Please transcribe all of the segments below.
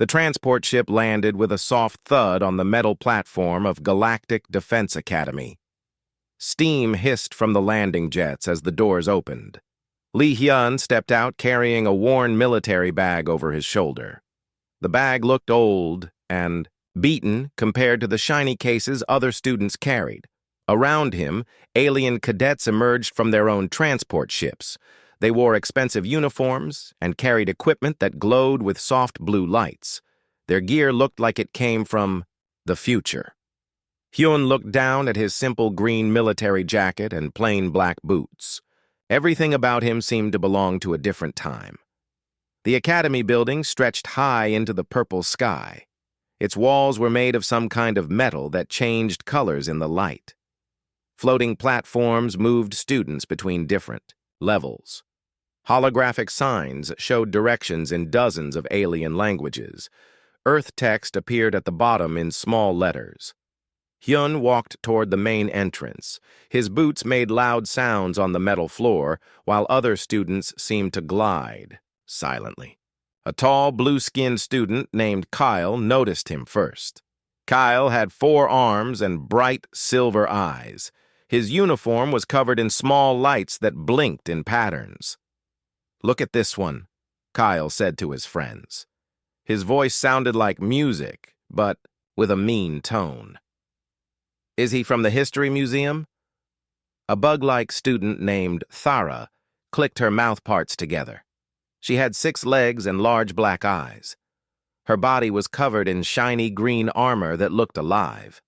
The transport ship landed with a soft thud on the metal platform of Galactic Defense Academy. Steam hissed from the landing jets as the doors opened. Lee Hyun stepped out carrying a worn military bag over his shoulder. The bag looked old and beaten compared to the shiny cases other students carried. Around him, alien cadets emerged from their own transport ships. They wore expensive uniforms and carried equipment that glowed with soft blue lights. Their gear looked like it came from the future. Hyun looked down at his simple green military jacket and plain black boots. Everything about him seemed to belong to a different time. The academy building stretched high into the purple sky. Its walls were made of some kind of metal that changed colors in the light. Floating platforms moved students between different levels. Holographic signs showed directions in dozens of alien languages. Earth text appeared at the bottom in small letters. Hyun walked toward the main entrance. His boots made loud sounds on the metal floor, while other students seemed to glide silently. A tall, blue-skinned student named Kyle noticed him first. Kyle had 4 arms and bright silver eyes. His uniform was covered in small lights that blinked in patterns. "Look at this one," Kyle said to his friends. His voice sounded like music, but with a mean tone. "Is he from the History Museum?" A bug-like student named Thara clicked her mouth parts together. She had 6 legs and large black eyes. Her body was covered in shiny green armor that looked alive.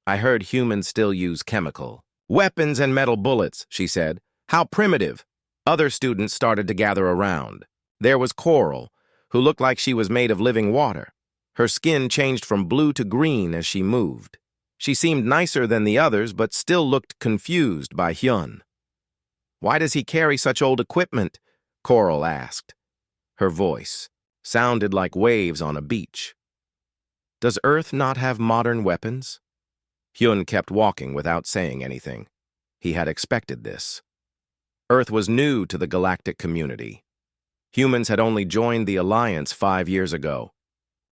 "I heard humans still use chemical weapons and metal bullets," she said. "How primitive." Other students started to gather around. There was Coral, who looked like she was made of living water. Her skin changed from blue to green as she moved. She seemed nicer than the others, but still looked confused by Hyun. "Why does he carry such old equipment?" Coral asked. Her voice sounded like waves on a beach. "Does Earth not have modern weapons?" Hyun kept walking without saying anything. He had expected this. Earth was new to the galactic community. Humans had only joined the Alliance 5 years ago.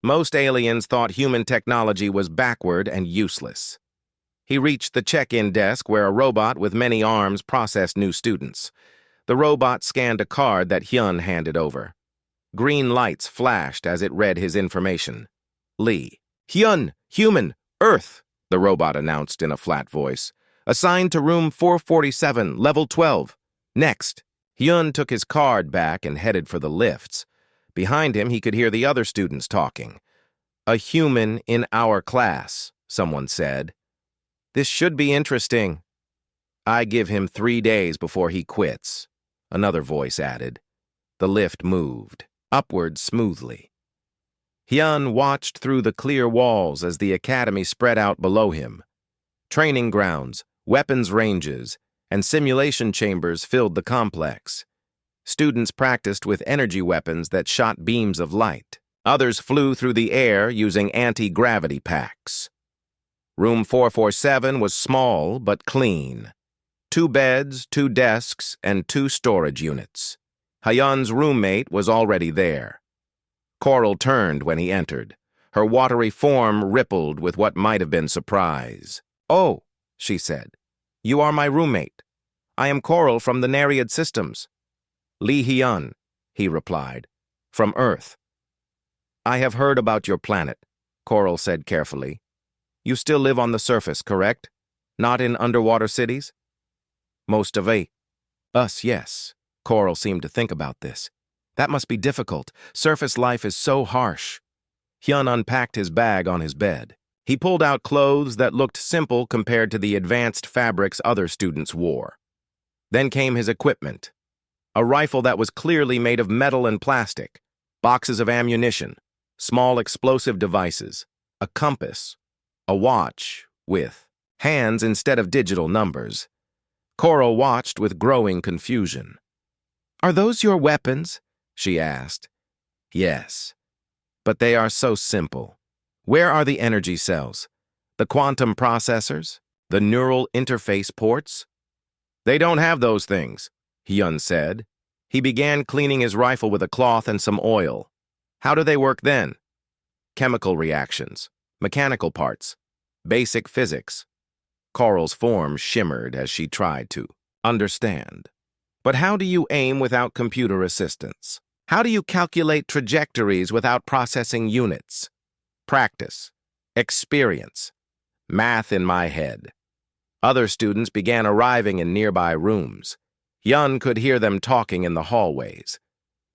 Most aliens thought human technology was backward and useless. He reached the check-in desk where a robot with many arms processed new students. The robot scanned a card that Hyun handed over. Green lights flashed as it read his information. "Lee." "Hyun, human, Earth," the robot announced in a flat voice. "Assigned to room 447, level 12. Next." Hyun took his card back and headed for the lifts. Behind him, he could hear the other students talking. "A human in our class," someone said. "This should be interesting." "I give him 3 days before he quits," another voice added. The lift moved, upward smoothly. Hyun watched through the clear walls as the academy spread out below him. Training grounds, weapons ranges, and simulation chambers filled the complex. Students practiced with energy weapons that shot beams of light. Others flew through the air using anti-gravity packs. Room 447 was small but clean. 2 beds, 2 desks, and 2 storage units. Hyun's roommate was already there. Coral turned when he entered. Her watery form rippled with what might have been surprise. "Oh," she said. "You are my roommate. I am Coral from the Nereid Systems." "Lee Hyun," he replied, "from Earth." "I have heard about your planet," Coral said carefully. "You still live on the surface, correct? Not in underwater cities?" "Most of us, yes." Coral seemed to think about this. "That must be difficult. Surface life is so harsh." Hyun unpacked his bag on his bed. He pulled out clothes that looked simple compared to the advanced fabrics other students wore. Then came his equipment. A rifle that was clearly made of metal and plastic, boxes of ammunition, small explosive devices, a compass, a watch with hands instead of digital numbers. Coral watched with growing confusion. "Are those your weapons?" she asked. "Yes, but they are so simple. Where are the energy cells? The quantum processors? The neural interface ports?" "They don't have those things," Hyun said. He began cleaning his rifle with a cloth and some oil. How do they work then? Chemical reactions, mechanical parts, basic physics. Coral's form shimmered as she tried to understand. But how do you aim without computer assistance? How do you calculate trajectories without processing units? Practice, experience, math in my head. Other students began arriving in nearby rooms. Hyun could hear them talking in the hallways.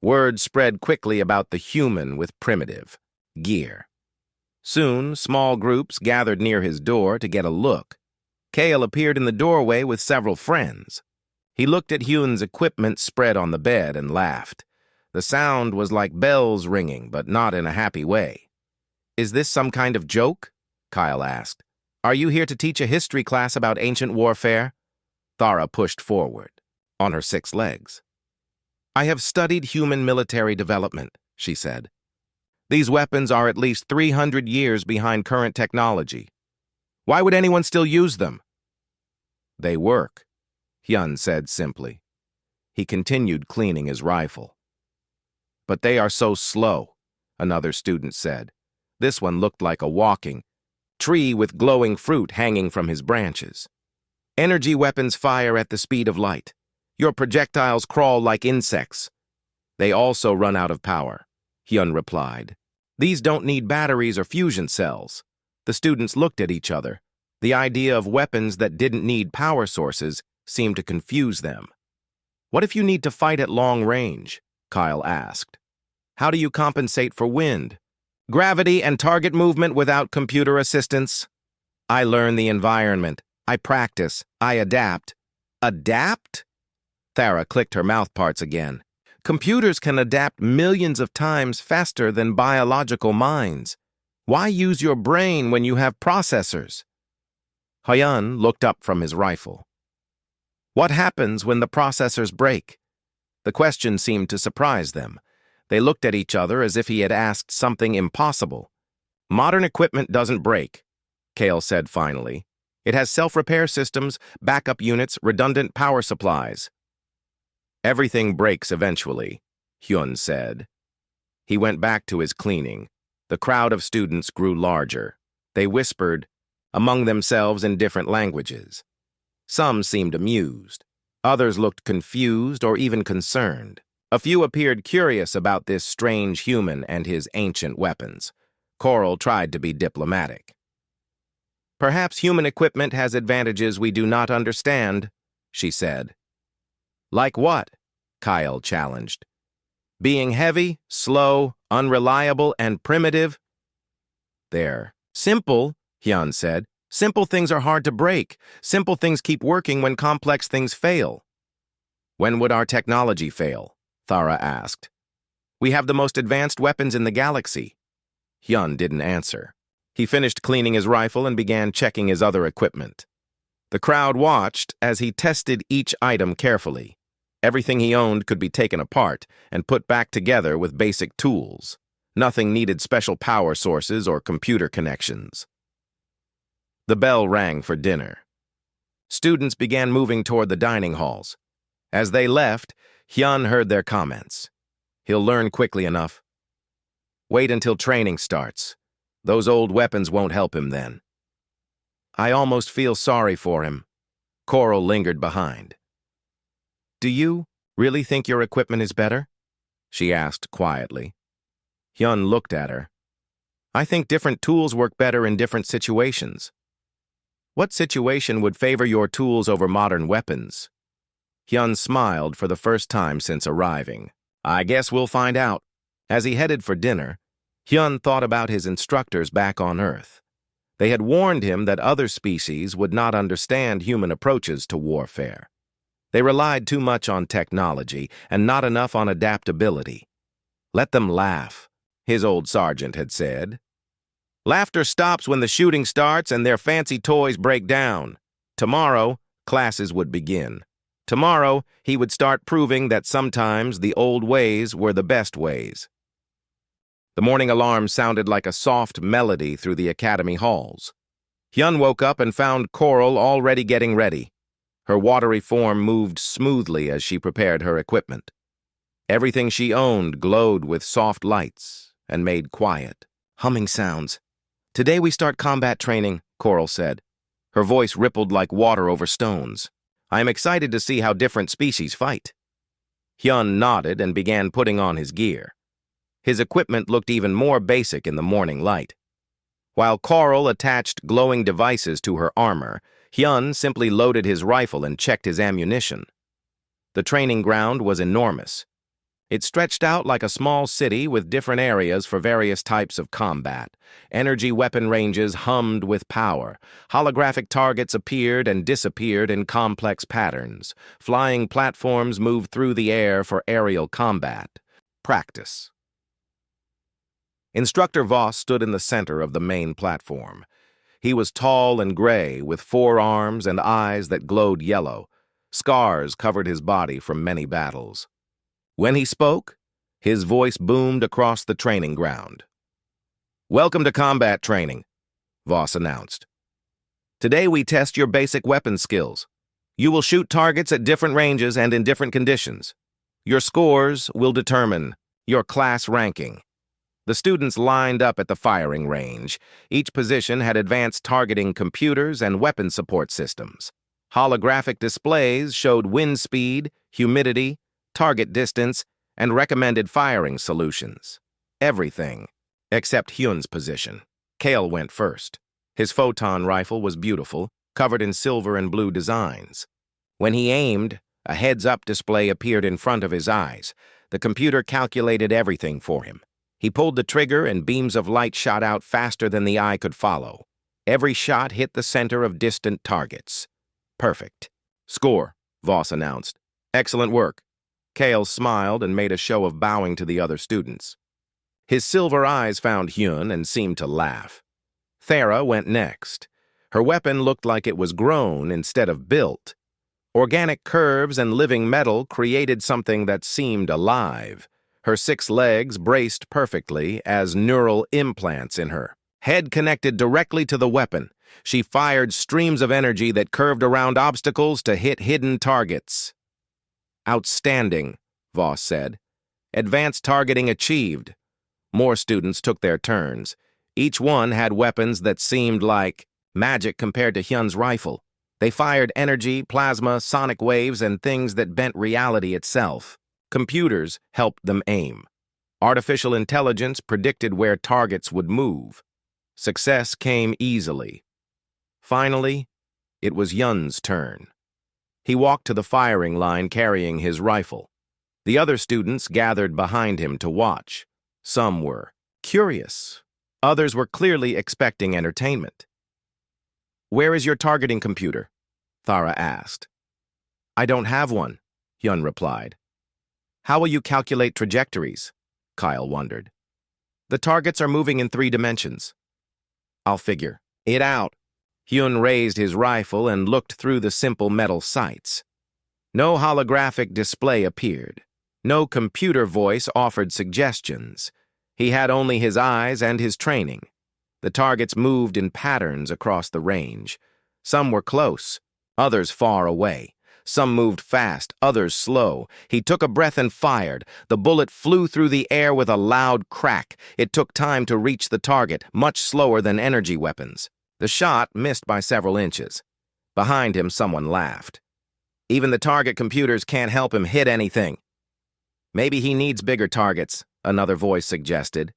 Word spread quickly about the human with primitive gear. Soon, small groups gathered near his door to get a look. Kale appeared in the doorway with several friends. He looked at Hyun's equipment spread on the bed and laughed. The sound was like bells ringing, but not in a happy way. "Is this some kind of joke?" Kyle asked. "Are you here to teach a history class about ancient warfare?" Thara pushed forward, on her 6 legs. "I have studied human military development," she said. "These weapons are at least 300 years behind current technology. Why would anyone still use them?" "They work," Hyun said simply. He continued cleaning his rifle. "But they are so slow," another student said. This one looked like a walking tree with glowing fruit hanging from his branches. "Energy weapons fire at the speed of light. Your projectiles crawl like insects." "They also run out of power," Hyun replied. "These don't need batteries or fusion cells." The students looked at each other. The idea of weapons that didn't need power sources seemed to confuse them. "What if you need to fight at long range?" Kyle asked. "How do you compensate for wind, gravity, and target movement without computer assistance?" "I learn the environment. I practice. I adapt." "Adapt?" Thara clicked her mouthparts again. "Computers can adapt millions of times faster than biological minds. Why use your brain when you have processors?" Hyun looked up from his rifle. "What happens when the processors break?" The question seemed to surprise them. They looked at each other as if he had asked something impossible. "Modern equipment doesn't break," Kale said finally. "It has self-repair systems, backup units, redundant power supplies." "Everything breaks eventually," Hyun said. He went back to his cleaning. The crowd of students grew larger. They whispered among themselves in different languages. Some seemed amused. Others looked confused or even concerned. A few appeared curious about this strange human and his ancient weapons. Coral tried to be diplomatic. "Perhaps human equipment has advantages we do not understand," she said. "Like what?" Kyle challenged. "Being heavy, slow, unreliable, and primitive?" "They're simple," Hyun said. "Simple things are hard to break. Simple things keep working when complex things fail." "When would our technology fail?" Thara asked. "We have the most advanced weapons in the galaxy." Hyun didn't answer. He finished cleaning his rifle and began checking his other equipment. The crowd watched as he tested each item carefully. Everything he owned could be taken apart and put back together with basic tools. Nothing needed special power sources or computer connections. The bell rang for dinner. Students began moving toward the dining halls. As they left, Hyun heard their comments. "He'll learn quickly enough. Wait until training starts. Those old weapons won't help him then." "I almost feel sorry for him." Coral lingered behind. "Do you really think your equipment is better?" she asked quietly. Hyun looked at her. "I think different tools work better in different situations." "What situation would favor your tools over modern weapons?" Hyun smiled for the first time since arriving. "I guess we'll find out." As he headed for dinner, Hyun thought about his instructors back on Earth. They had warned him that other species would not understand human approaches to warfare. They relied too much on technology and not enough on adaptability. "Let them laugh," his old sergeant had said. "Laughter stops when the shooting starts and their fancy toys break down." Tomorrow, classes would begin. Tomorrow, he would start proving that sometimes the old ways were the best ways. The morning alarm sounded like a soft melody through the academy halls. Hyun woke up and found Coral already getting ready. Her watery form moved smoothly as she prepared her equipment. Everything she owned glowed with soft lights, and made quiet, humming sounds. "Today we start combat training," Coral said. Her voice rippled like water over stones. "I am excited to see how different species fight." Hyun nodded and began putting on his gear. His equipment looked even more basic in the morning light. While Coral attached glowing devices to her armor, Hyun simply loaded his rifle and checked his ammunition. The training ground was enormous. It stretched out like a small city with different areas for various types of combat. Energy weapon ranges hummed with power. Holographic targets appeared and disappeared in complex patterns. Flying platforms moved through the air for aerial combat. Practice. Instructor Voss stood in the center of the main platform. He was tall and gray, with 4 arms and eyes that glowed yellow. Scars covered his body from many battles. When he spoke, his voice boomed across the training ground. "Welcome to combat training," Voss announced. "Today we test your basic weapon skills. You will shoot targets at different ranges and in different conditions. Your scores will determine your class ranking." The students lined up at the firing range. Each position had advanced targeting computers and weapon support systems. Holographic displays showed wind speed, humidity, target distance, and recommended firing solutions. Everything, except Hyun's position. Kale went first. His photon rifle was beautiful, covered in silver and blue designs. When he aimed, a heads-up display appeared in front of his eyes. The computer calculated everything for him. He pulled the trigger and beams of light shot out faster than the eye could follow. Every shot hit the center of distant targets. Perfect. "Score," Voss announced. "Excellent work." Kale smiled and made a show of bowing to the other students. His silver eyes found Hyun and seemed to laugh. Thera went next. Her weapon looked like it was grown instead of built. Organic curves and living metal created something that seemed alive. Her 6 legs braced perfectly as neural implants in her. Head connected directly to the weapon. She fired streams of energy that curved around obstacles to hit hidden targets. "Outstanding," Voss said. "Advanced targeting achieved." More students took their turns. Each one had weapons that seemed like magic compared to Hyun's rifle. They fired energy, plasma, sonic waves, and things that bent reality itself. Computers helped them aim. Artificial intelligence predicted where targets would move. Success came easily. Finally, it was Hyun's turn. He walked to the firing line carrying his rifle. The other students gathered behind him to watch. Some were curious. Others were clearly expecting entertainment. "Where is your targeting computer?" Thara asked. "I don't have one," Hyun replied. "How will you calculate trajectories?" Kyle wondered. "The targets are moving in 3 dimensions." "I'll figure it out." Hyun raised his rifle and looked through the simple metal sights. No holographic display appeared. No computer voice offered suggestions. He had only his eyes and his training. The targets moved in patterns across the range. Some were close, others far away. Some moved fast, others slow. He took a breath and fired. The bullet flew through the air with a loud crack. It took time to reach the target, much slower than energy weapons. The shot missed by several inches. Behind him, someone laughed. "Even the target computers can't help him hit anything." "Maybe he needs bigger targets," another voice suggested.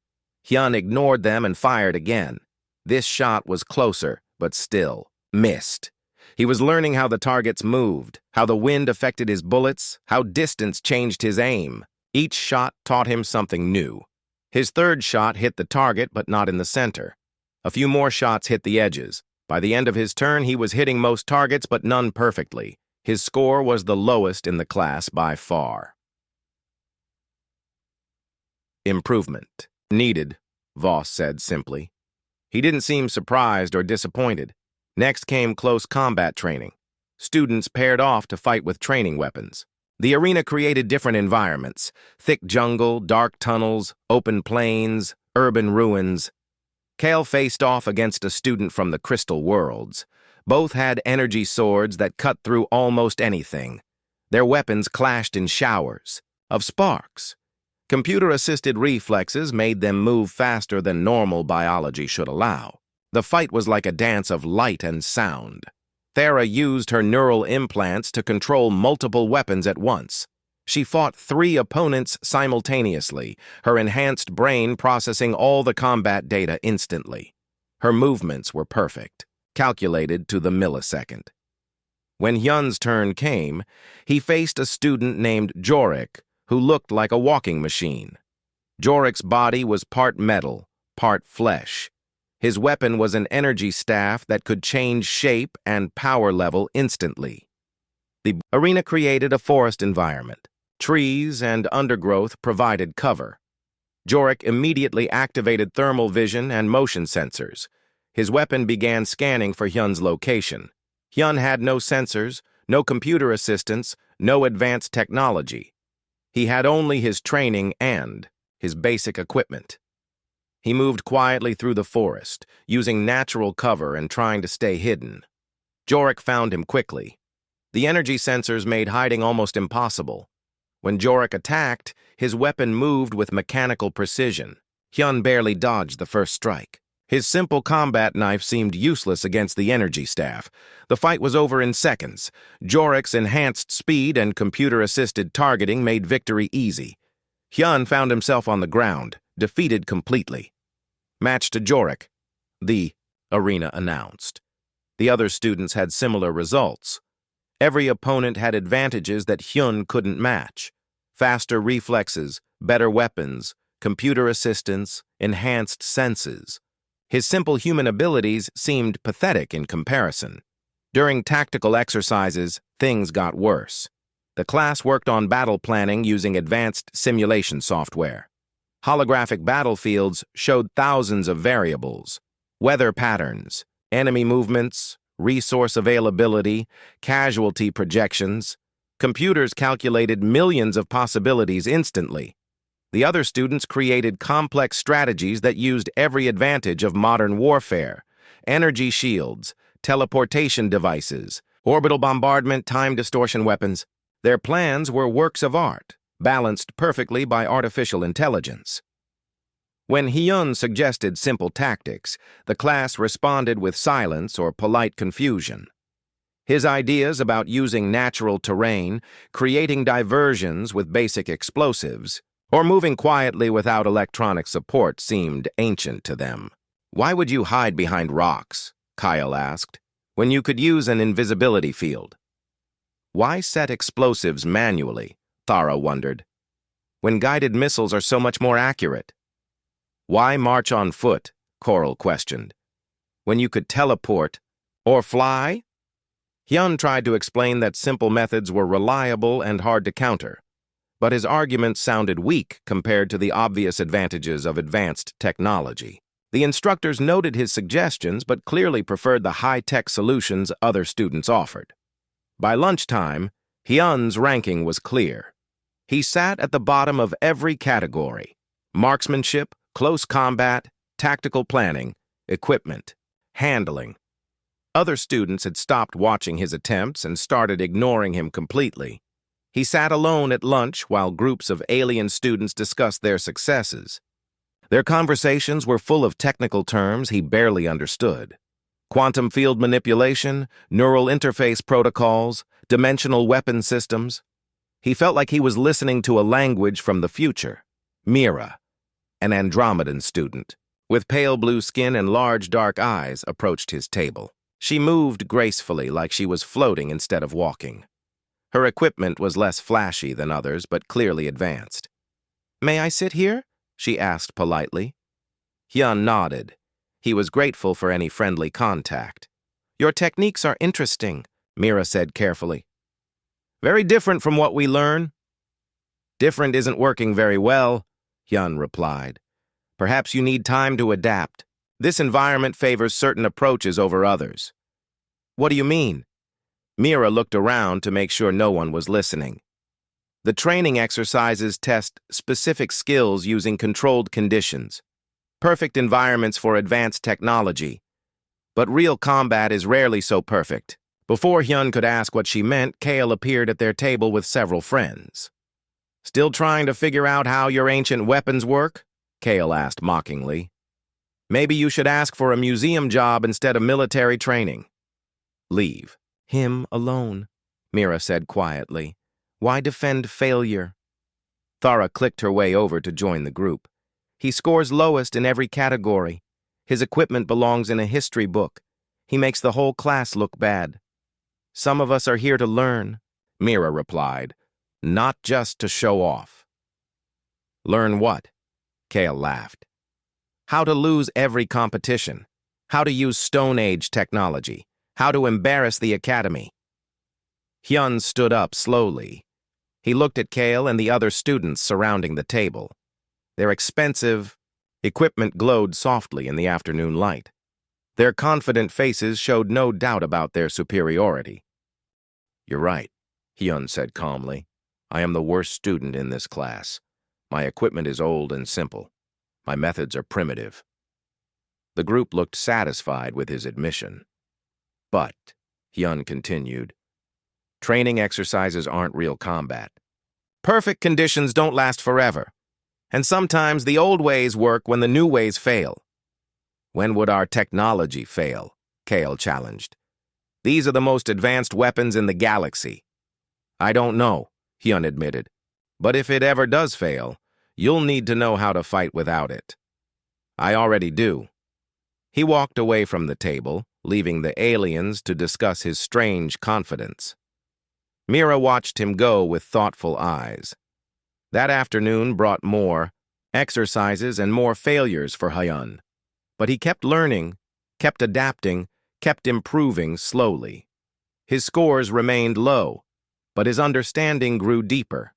Hyun ignored them and fired again. This shot was closer, but still missed. He was learning how the targets moved, how the wind affected his bullets, how distance changed his aim. Each shot taught him something new. His 3rd shot hit the target, but not in the center. A few more shots hit the edges. By the end of his turn, he was hitting most targets, but none perfectly. His score was the lowest in the class by far. "Improvement needed," Voss said simply. He didn't seem surprised or disappointed. Next came close combat training. Students paired off to fight with training weapons. The arena created different environments: thick jungle, dark tunnels, open plains, urban ruins. Kale faced off against a student from the Crystal Worlds. Both had energy swords that cut through almost anything. Their weapons clashed in showers of sparks. Computer-assisted reflexes made them move faster than normal biology should allow. The fight was like a dance of light and sound. Thera used her neural implants to control multiple weapons at once. She fought 3 opponents simultaneously, her enhanced brain processing all the combat data instantly. Her movements were perfect, calculated to the millisecond. When Hyun's turn came, he faced a student named Jorik, who looked like a walking machine. Jorik's body was part metal, part flesh. His weapon was an energy staff that could change shape and power level instantly. The arena created a forest environment. Trees and undergrowth provided cover. Jorik immediately activated thermal vision and motion sensors. His weapon began scanning for Hyun's location. Hyun had no sensors, no computer assistance, no advanced technology. He had only his training and his basic equipment. He moved quietly through the forest, using natural cover and trying to stay hidden. Jorik found him quickly. The energy sensors made hiding almost impossible. When Jorik attacked, his weapon moved with mechanical precision. Hyun barely dodged the first strike. His simple combat knife seemed useless against the energy staff. The fight was over in seconds. Jorik's enhanced speed and computer-assisted targeting made victory easy. Hyun found himself on the ground, defeated completely. Match to Jorik, the arena announced. The other students had similar results. Every opponent had advantages that Hyun couldn't match. Faster reflexes, better weapons, computer assistance, enhanced senses. His simple human abilities seemed pathetic in comparison. During tactical exercises, things got worse. The class worked on battle planning using advanced simulation software. Holographic battlefields showed thousands of variables: weather patterns, enemy movements, resource availability, casualty projections. Computers calculated millions of possibilities instantly. The other students created complex strategies that used every advantage of modern warfare: energy shields, teleportation devices, orbital bombardment, time distortion weapons. Their plans were works of art, balanced perfectly by artificial intelligence. When Hyun suggested simple tactics, the class responded with silence or polite confusion. His ideas about using natural terrain, creating diversions with basic explosives, or moving quietly without electronic support seemed ancient to them. "Why would you hide behind rocks?" Kyle asked, "when you could use an invisibility field?" "Why set explosives manually?" Thara wondered, "when guided missiles are so much more accurate?" "Why march on foot?" Coral questioned, "when you could teleport or fly?" Hyun tried to explain that simple methods were reliable and hard to counter, but his arguments sounded weak compared to the obvious advantages of advanced technology. The instructors noted his suggestions but clearly preferred the high-tech solutions other students offered. By lunchtime, Hyun's ranking was clear. He sat at the bottom of every category: marksmanship, close combat, tactical planning, equipment, handling. Other students had stopped watching his attempts and started ignoring him completely. He sat alone at lunch while groups of alien students discussed their successes. Their conversations were full of technical terms he barely understood: quantum field manipulation, neural interface protocols, dimensional weapon systems. He felt like he was listening to a language from the future. Mira, an Andromedan student, with pale blue skin and large dark eyes, approached his table. She moved gracefully, like she was floating instead of walking. Her equipment was less flashy than others, but clearly advanced. "May I sit here?" she asked politely. Hyun nodded. He was grateful for any friendly contact. "Your techniques are interesting," Mira said carefully. "Very different from what we learn." "Different isn't working very well," Hyun replied. "Perhaps you need time to adapt. This environment favors certain approaches over others." "What do you mean?" Mira looked around to make sure no one was listening. "The training exercises test specific skills using controlled conditions. Perfect environments for advanced technology. But real combat is rarely so perfect." Before Hyun could ask what she meant, Kale appeared at their table with several friends. Still trying to figure out how your ancient weapons work? Kale asked mockingly. Maybe you should ask for a museum job instead of military training. Leave him alone, Mira said quietly. Why defend failure? Thara clicked her way over to join the group. He scores lowest in every category. His equipment belongs in a history book. He makes the whole class look bad. Some of us are here to learn, Mira replied, not just to show off. Learn what? Kale laughed. How to lose every competition. How to use Stone Age technology. How to embarrass the academy. Hyun stood up slowly. He looked at Kale and the other students surrounding the table. Their expensive equipment glowed softly in the afternoon light. Their confident faces showed no doubt about their superiority. You're right, Hyun said calmly. I am the worst student in this class. My equipment is old and simple. My methods are primitive. The group looked satisfied with his admission. But, Hyun continued, training exercises aren't real combat. Perfect conditions don't last forever. And sometimes the old ways work when the new ways fail. When would our technology fail? Kale challenged. These are the most advanced weapons in the galaxy. I don't know, Hyun admitted. But if it ever does fail, you'll need to know how to fight without it. I already do. He walked away from the table, leaving the aliens to discuss his strange confidence. Mira watched him go with thoughtful eyes. That afternoon brought more exercises and more failures for Hyun. But he kept learning, kept adapting, kept improving slowly. His scores remained low, but his understanding grew deeper.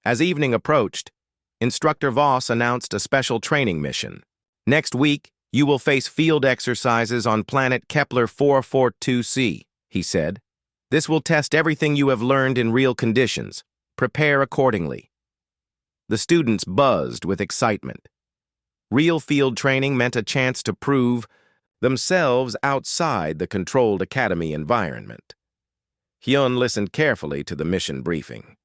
As evening approached, Instructor Voss announced a special training mission. Next week, you will face field exercises on planet Kepler 442c, he said. This will test everything you have learned in real conditions. Prepare accordingly. The students buzzed with excitement. Real field training meant a chance to prove themselves outside the controlled academy environment. Hyun listened carefully to the mission briefing.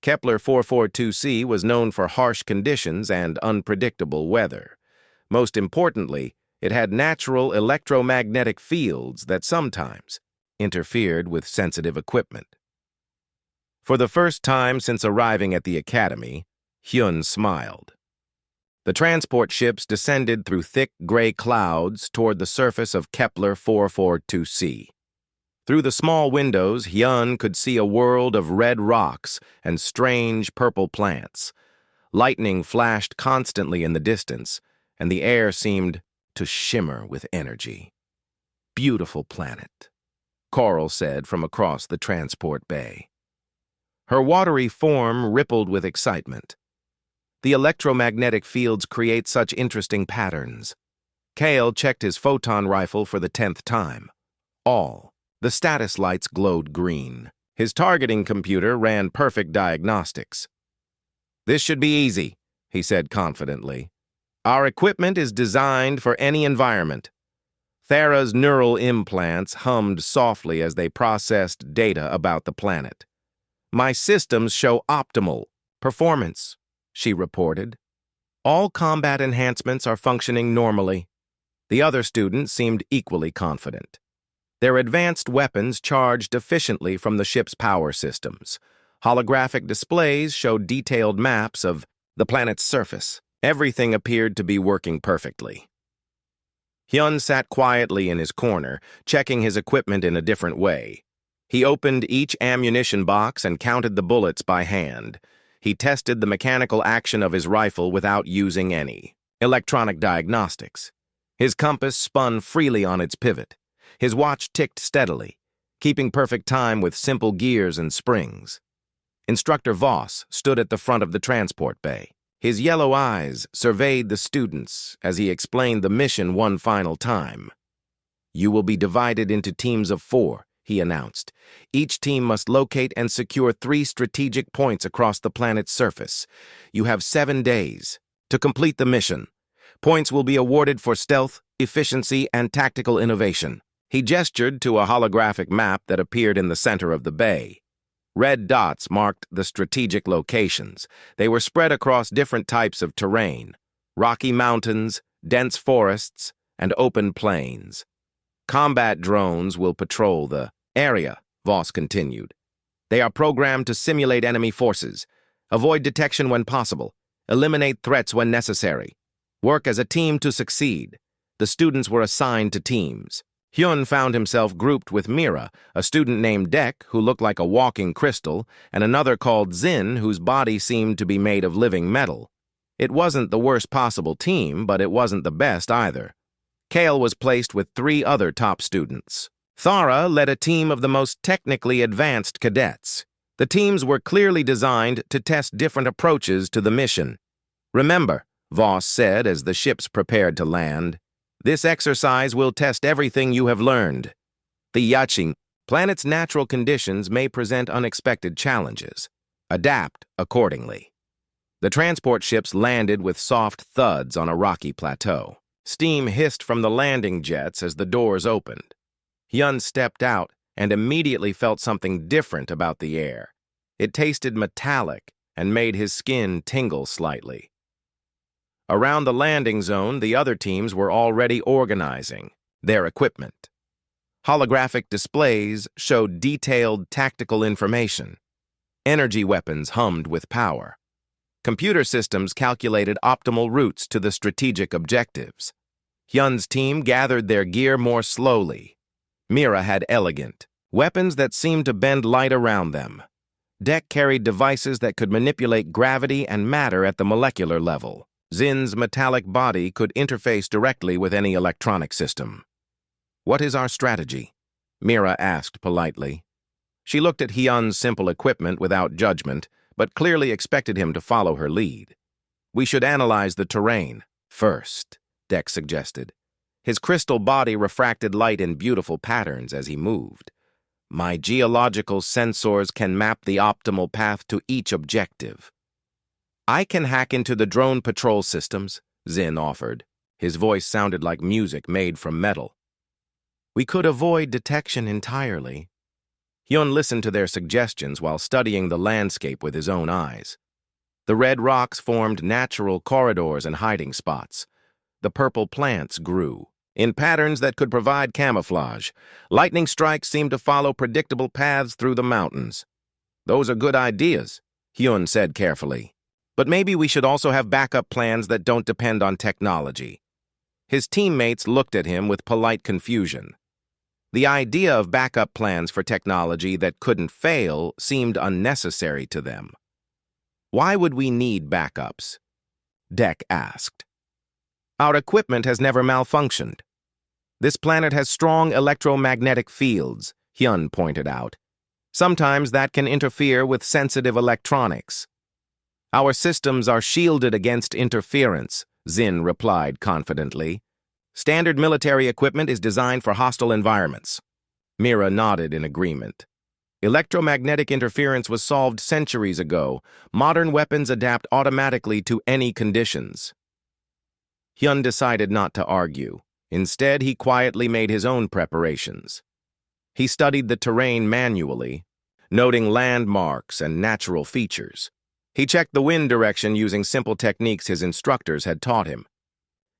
Kepler 442c was known for harsh conditions and unpredictable weather. Most importantly, it had natural electromagnetic fields that sometimes interfered with sensitive equipment. For the first time since arriving at the academy, Hyun smiled. The transport ships descended through thick gray clouds toward the surface of Kepler 442c. Through the small windows, Hyun could see a world of red rocks and strange purple plants. Lightning flashed constantly in the distance, and the air seemed to shimmer with energy. Beautiful planet, Coral said from across the transport bay. Her watery form rippled with excitement. The electromagnetic fields create such interesting patterns. Kale checked his photon rifle for the 10th time. The status lights glowed green. His targeting computer ran perfect diagnostics. This should be easy, he said confidently. Our equipment is designed for any environment. Thera's neural implants hummed softly as they processed data about the planet. My systems show optimal performance, she reported. All combat enhancements are functioning normally. The other students seemed equally confident. Their advanced weapons charged efficiently from the ship's power systems. Holographic displays showed detailed maps of the planet's surface. Everything appeared to be working perfectly. Hyun sat quietly in his corner, checking his equipment in a different way. He opened each ammunition box and counted the bullets by hand. He tested the mechanical action of his rifle without using any electronic diagnostics. His compass spun freely on its pivot. His watch ticked steadily, keeping perfect time with simple gears and springs. Instructor Voss stood at the front of the transport bay. His yellow eyes surveyed the students as he explained the mission one final time. You will be divided into teams of 4, he announced. Each team must locate and secure 3 strategic points across the planet's surface. You have 7 days to complete the mission. Points will be awarded for stealth, efficiency, and tactical innovation. He gestured to a holographic map that appeared in the center of the bay. Red dots marked the strategic locations. They were spread across different types of terrain: rocky mountains, dense forests, and open plains. Combat drones will patrol the area, Voss continued. They are programmed to simulate enemy forces, avoid detection when possible, eliminate threats when necessary, work as a team to succeed. The students were assigned to teams. Hyun found himself grouped with Mira, a student named Dek, who looked like a walking crystal, and another called Zin, whose body seemed to be made of living metal. It wasn't the worst possible team, but it wasn't the best either. Kale was placed with 3 other top students. Thara led a team of the most technically advanced cadets. The teams were clearly designed to test different approaches to the mission. "Remember," Voss said as the ships prepared to land, "this exercise will test everything you have learned. The Yaching planet's natural conditions may present unexpected challenges. Adapt accordingly." The transport ships landed with soft thuds on a rocky plateau. Steam hissed from the landing jets as the doors opened. Hyun stepped out and immediately felt something different about the air. It tasted metallic and made his skin tingle slightly. Around the landing zone, the other teams were already organizing their equipment. Holographic displays showed detailed tactical information. Energy weapons hummed with power. Computer systems calculated optimal routes to the strategic objectives. Hyun's team gathered their gear more slowly. Mira had elegant weapons that seemed to bend light around them. Dek carried devices that could manipulate gravity and matter at the molecular level. Zin's metallic body could interface directly with any electronic system. "What is our strategy?" Mira asked politely. She looked at Hyun's simple equipment without judgment, but clearly expected him to follow her lead. "We should analyze the terrain first," Dek suggested. His crystal body refracted light in beautiful patterns as he moved. "My geological sensors can map the optimal path to each objective." "I can hack into the drone patrol systems," Zin offered. His voice sounded like music made from metal. "We could avoid detection entirely." Hyun listened to their suggestions while studying the landscape with his own eyes. The red rocks formed natural corridors and hiding spots. The purple plants grew in patterns that could provide camouflage. Lightning strikes seemed to follow predictable paths through the mountains. "Those are good ideas," Hyun said carefully. "But maybe we should also have backup plans that don't depend on technology." His teammates looked at him with polite confusion. The idea of backup plans for technology that couldn't fail seemed unnecessary to them. "Why would we need backups?" Dek asked. "Our equipment has never malfunctioned. This planet has strong electromagnetic fields," Hyun pointed out. "Sometimes that can interfere with sensitive electronics." "Our systems are shielded against interference," Zin replied confidently. "Standard military equipment is designed for hostile environments." Mira nodded in agreement. "Electromagnetic interference was solved centuries ago. Modern weapons adapt automatically to any conditions." Hyun decided not to argue. Instead, he quietly made his own preparations. He studied the terrain manually, noting landmarks and natural features. He checked the wind direction using simple techniques his instructors had taught him.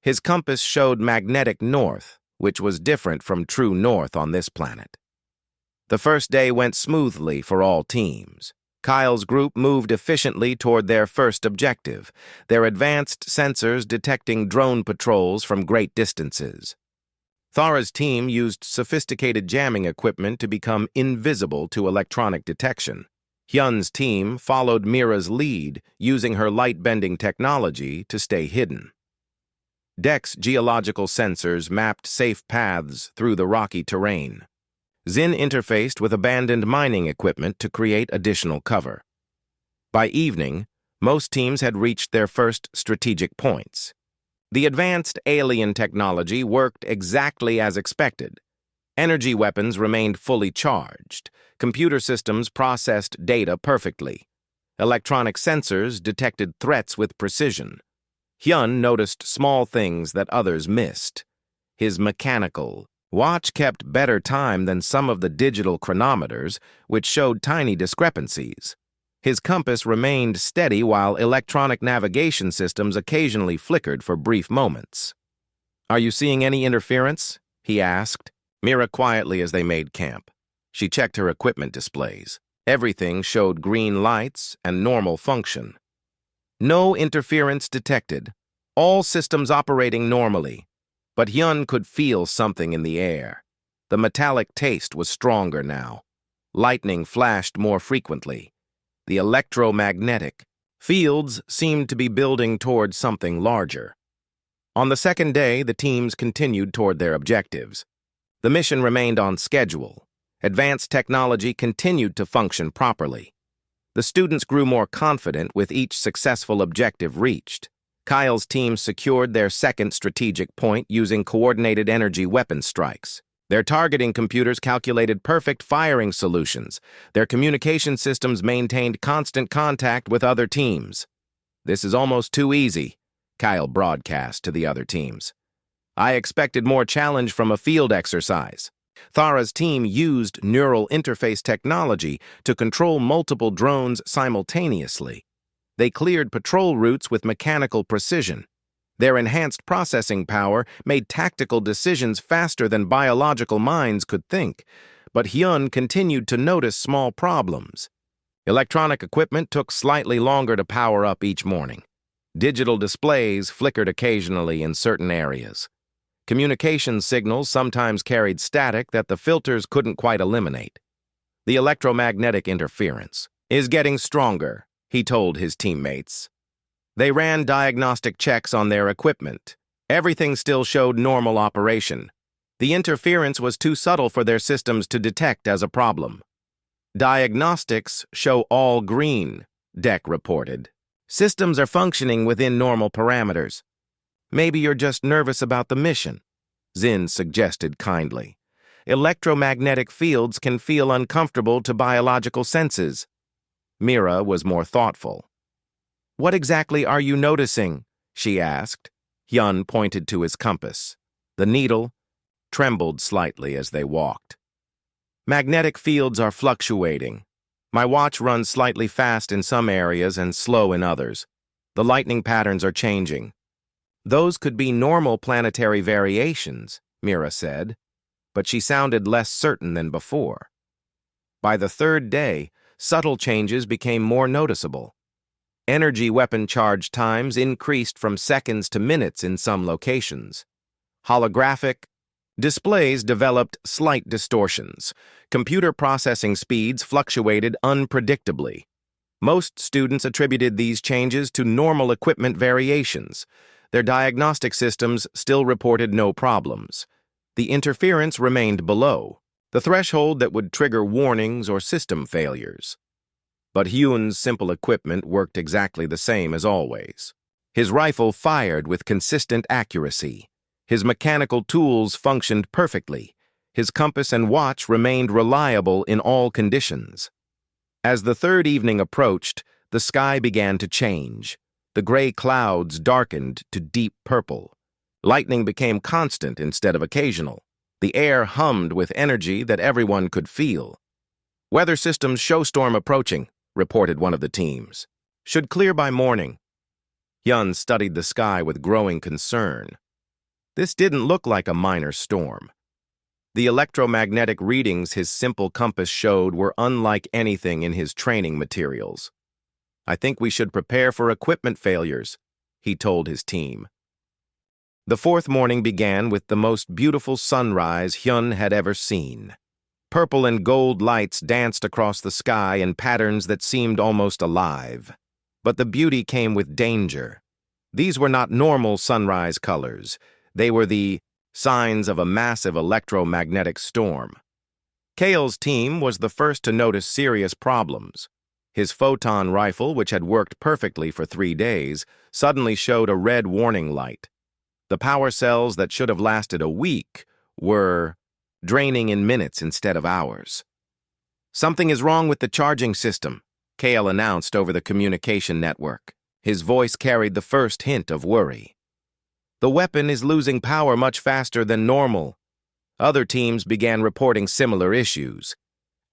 His compass showed magnetic north, which was different from true north on this planet. The first day went smoothly for all teams. Kyle's group moved efficiently toward their first objective, their advanced sensors detecting drone patrols from great distances. Thara's team used sophisticated jamming equipment to become invisible to electronic detection. Hyun's team followed Mira's lead, using her light-bending technology to stay hidden. Dek's geological sensors mapped safe paths through the rocky terrain. Zin interfaced with abandoned mining equipment to create additional cover. By evening, most teams had reached their first strategic points. The advanced alien technology worked exactly as expected. Energy weapons remained fully charged. Computer systems processed data perfectly. Electronic sensors detected threats with precision. Hyun noticed small things that others missed. His mechanical Watch kept better time than some of the digital chronometers, which showed tiny discrepancies. His compass remained steady while electronic navigation systems occasionally flickered for brief moments. "Are you seeing any interference?" he asked Mira quietly as they made camp. She checked her equipment displays. Everything showed green lights and normal function. No interference detected. All systems operating normally. But Hyun could feel something in the air. The metallic taste was stronger now. Lightning flashed more frequently. The electromagnetic fields seemed to be building toward something larger. On the second day, the teams continued toward their objectives. The mission remained on schedule. Advanced technology continued to function properly. The students grew more confident with each successful objective reached. Kyle's team secured their second strategic point using coordinated energy weapon strikes. Their targeting computers calculated perfect firing solutions. Their communication systems maintained constant contact with other teams. "This is almost too easy," Kyle broadcast to the other teams. "I expected more challenge from a field exercise." Thara's team used neural interface technology to control multiple drones simultaneously. They cleared patrol routes with mechanical precision. Their enhanced processing power made tactical decisions faster than biological minds could think, but Hyun continued to notice small problems. Electronic equipment took slightly longer to power up each morning. Digital displays flickered occasionally in certain areas. Communication signals sometimes carried static that the filters couldn't quite eliminate. "The electromagnetic interference is getting stronger," he told his teammates. They ran diagnostic checks on their equipment. Everything still showed normal operation. The interference was too subtle for their systems to detect as a problem. "Diagnostics show all green," Deck reported. "Systems are functioning within normal parameters." "Maybe you're just nervous about the mission," Zin suggested kindly. "Electromagnetic fields can feel uncomfortable to biological senses." Mira was more thoughtful. "What exactly are you noticing?" she asked. Hyun pointed to his compass. The needle trembled slightly as they walked. "Magnetic fields are fluctuating. My watch runs slightly fast in some areas and slow in others. The lightning patterns are changing." "Those could be normal planetary variations," Mira said, but she sounded less certain than before. By the third day, subtle changes became more noticeable. Energy weapon charge times increased from seconds to minutes in some locations. Holographic displays developed slight distortions. Computer processing speeds fluctuated unpredictably. Most students attributed these changes to normal equipment variations. Their diagnostic systems still reported no problems. The interference remained below the threshold that would trigger warnings or system failures. But Hyun's simple equipment worked exactly the same as always. His rifle fired with consistent accuracy. His mechanical tools functioned perfectly. His compass and watch remained reliable in all conditions. As the third evening approached, the sky began to change. The gray clouds darkened to deep purple. Lightning became constant instead of occasional. The air hummed with energy that everyone could feel. "Weather systems show storm approaching," reported one of the teams. "Should clear by morning." Hyun studied the sky with growing concern. This didn't look like a minor storm. The electromagnetic readings his simple compass showed were unlike anything in his training materials. "I think we should prepare for equipment failures," he told his team. The fourth morning began with the most beautiful sunrise Hyun had ever seen. Purple and gold lights danced across the sky in patterns that seemed almost alive. But the beauty came with danger. These were not normal sunrise colors. They were the signs of a massive electromagnetic storm. Kale's team was the first to notice serious problems. His photon rifle, which had worked perfectly for 3 days, suddenly showed a red warning light. The power cells that should have lasted a week were draining in minutes instead of hours. "Something is wrong with the charging system," Kale announced over the communication network. His voice carried the first hint of worry. "The weapon is losing power much faster than normal." Other teams began reporting similar issues.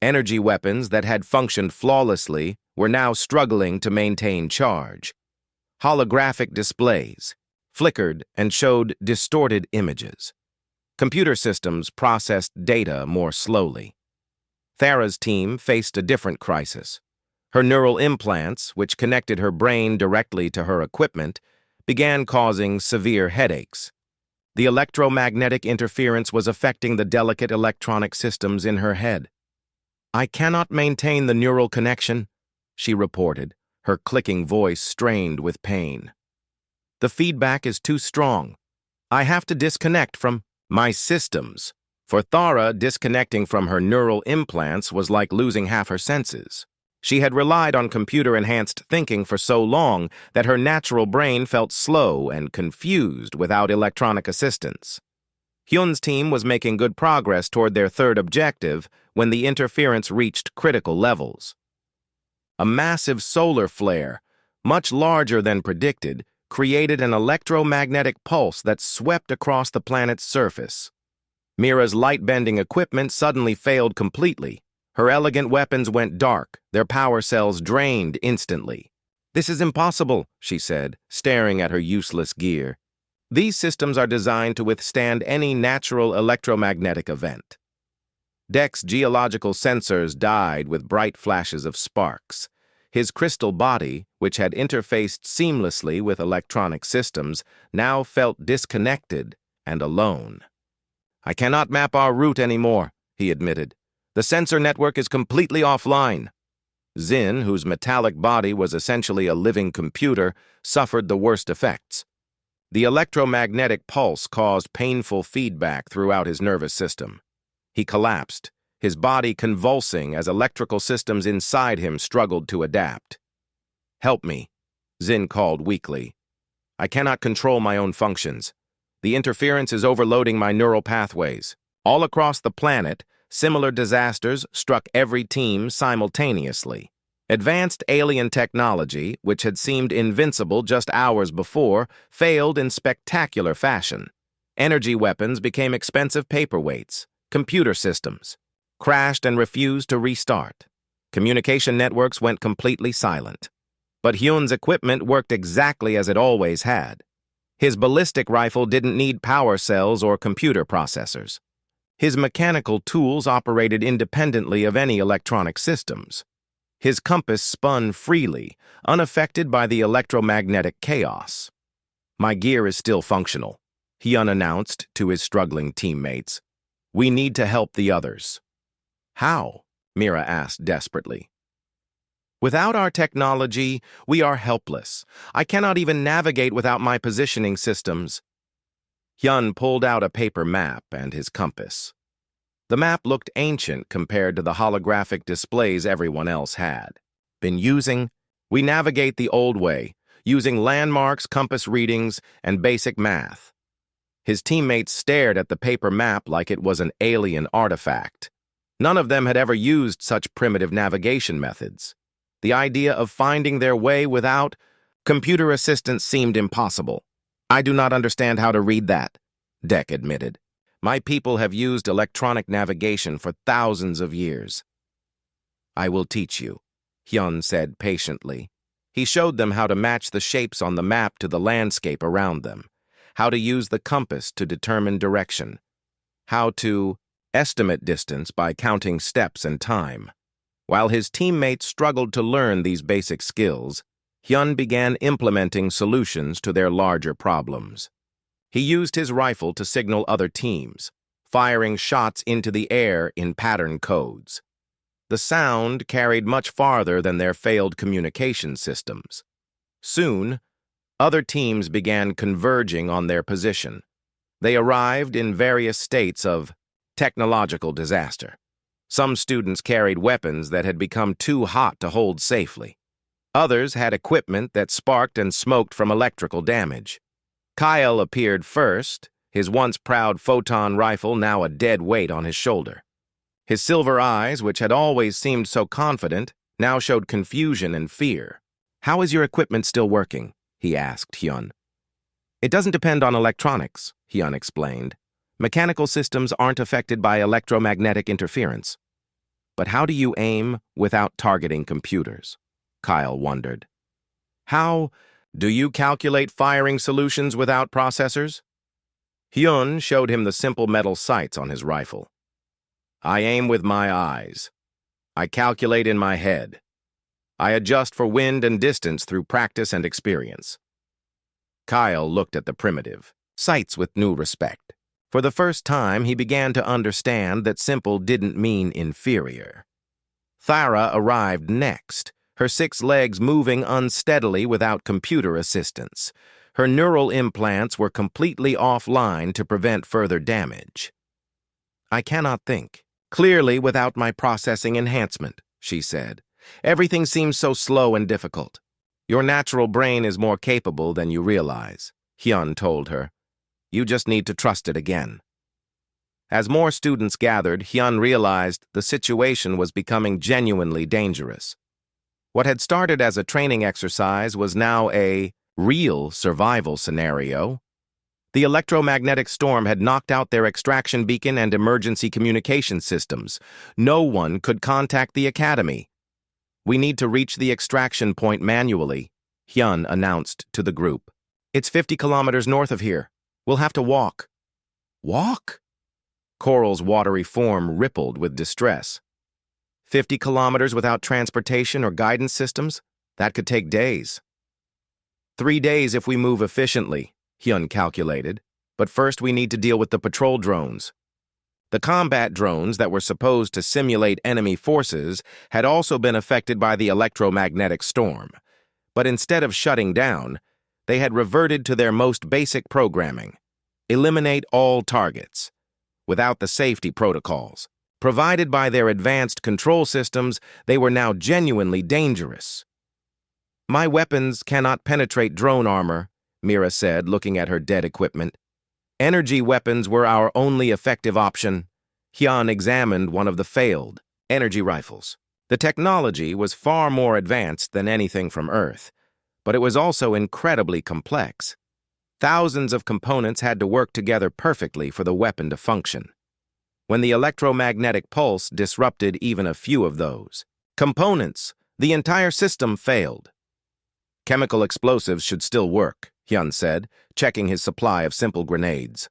Energy weapons that had functioned flawlessly were now struggling to maintain charge. Holographic displays flickered and showed distorted images. Computer systems processed data more slowly. Thara's team faced a different crisis. Her neural implants, which connected her brain directly to her equipment, began causing severe headaches. The electromagnetic interference was affecting the delicate electronic systems in her head. "I cannot maintain the neural connection," she reported, her clicking voice strained with pain. "The feedback is too strong. I have to disconnect from my systems." For Thara, disconnecting from her neural implants was like losing half her senses. She had relied on computer-enhanced thinking for so long that her natural brain felt slow and confused without electronic assistance. Hyun's team was making good progress toward their third objective when the interference reached critical levels. A massive solar flare, much larger than predicted, created an electromagnetic pulse that swept across the planet's surface. Mira's light-bending equipment suddenly failed completely. Her elegant weapons went dark, their power cells drained instantly. "This is impossible," she said, staring at her useless gear. "These systems are designed to withstand any natural electromagnetic event." Dek's geological sensors died with bright flashes of sparks. His crystal body, which had interfaced seamlessly with electronic systems, now felt disconnected and alone. "I cannot map our route anymore," he admitted. "The sensor network is completely offline." Zin, whose metallic body was essentially a living computer, suffered the worst effects. The electromagnetic pulse caused painful feedback throughout his nervous system. He collapsed, his body convulsing as electrical systems inside him struggled to adapt. "Help me," Zin called weakly. "I cannot control my own functions. The interference is overloading my neural pathways." All across the planet, similar disasters struck every team simultaneously. Advanced alien technology, which had seemed invincible just hours before, failed in spectacular fashion. Energy weapons became expensive paperweights. Computer systems crashed and refused to restart. Communication networks went completely silent. But Hyun's equipment worked exactly as it always had. His ballistic rifle didn't need power cells or computer processors. His mechanical tools operated independently of any electronic systems. His compass spun freely, unaffected by the electromagnetic chaos. "My gear is still functional," he announced to his struggling teammates. "We need to help the others." "How?" Mira asked desperately. "Without our technology, we are helpless. I cannot even navigate without my positioning systems." Hyun pulled out a paper map and his compass. The map looked ancient compared to the holographic displays everyone else had. "Been using? We navigate the old way, using landmarks, compass readings, and basic math." His teammates stared at the paper map like it was an alien artifact. None of them had ever used such primitive navigation methods. The idea of finding their way without computer assistance seemed impossible. "I do not understand how to read that," Dek admitted. "My people have used electronic navigation for thousands of years." "I will teach you," Hyun said patiently. He showed them how to match the shapes on the map to the landscape around them, how to use the compass to determine direction, how to estimate distance by counting steps and time. While his teammates struggled to learn these basic skills, Hyun began implementing solutions to their larger problems. He used his rifle to signal other teams, firing shots into the air in pattern codes. The sound carried much farther than their failed communication systems. Soon, other teams began converging on their position. They arrived in various states of technological disaster. Some students carried weapons that had become too hot to hold safely. Others had equipment that sparked and smoked from electrical damage. Kyle appeared first, his once proud photon rifle now a dead weight on his shoulder. His silver eyes, which had always seemed so confident, now showed confusion and fear. "How is your equipment still working?" he asked Hyun. "It doesn't depend on electronics," Hyun explained. Mechanical systems aren't affected by electromagnetic interference. But how do you aim without targeting computers? Kyle wondered. How do you calculate firing solutions without processors? Hyun showed him the simple metal sights on his rifle. I aim with my eyes. I calculate in my head. I adjust for wind and distance through practice and experience. Kyle looked at the primitive, sights with new respect. For the first time, he began to understand that simple didn't mean inferior. Thara arrived next, her 6 legs moving unsteadily without computer assistance. Her neural implants were completely offline to prevent further damage. I cannot think clearly without my processing enhancement, she said. Everything seems so slow and difficult. Your natural brain is more capable than you realize, Hyun told her. You just need to trust it again. As more students gathered, Hyun realized the situation was becoming genuinely dangerous. What had started as a training exercise was now a real survival scenario. The electromagnetic storm had knocked out their extraction beacon and emergency communication systems. No one could contact the academy. We need to reach the extraction point manually, Hyun announced to the group. It's 50 kilometers north of here. We'll have to walk. Walk? Coral's watery form rippled with distress. 50 kilometers without transportation or guidance systems? That could take days. 3 days if we move efficiently, Hyun calculated. But first we need to deal with the patrol drones. The combat drones that were supposed to simulate enemy forces had also been affected by the electromagnetic storm. But instead of shutting down, they had reverted to their most basic programming. Eliminate all targets. Without the safety protocols. Provided by their advanced control systems, they were now genuinely dangerous. My weapons cannot penetrate drone armor, Mira said, looking at her dead equipment. Energy weapons were our only effective option. Hyun examined one of the failed energy rifles. The technology was far more advanced than anything from Earth, but it was also incredibly complex. Thousands of components had to work together perfectly for the weapon to function. When the electromagnetic pulse disrupted even a few of those components, the entire system failed. Chemical explosives should still work, Hyun said, checking his supply of simple grenades.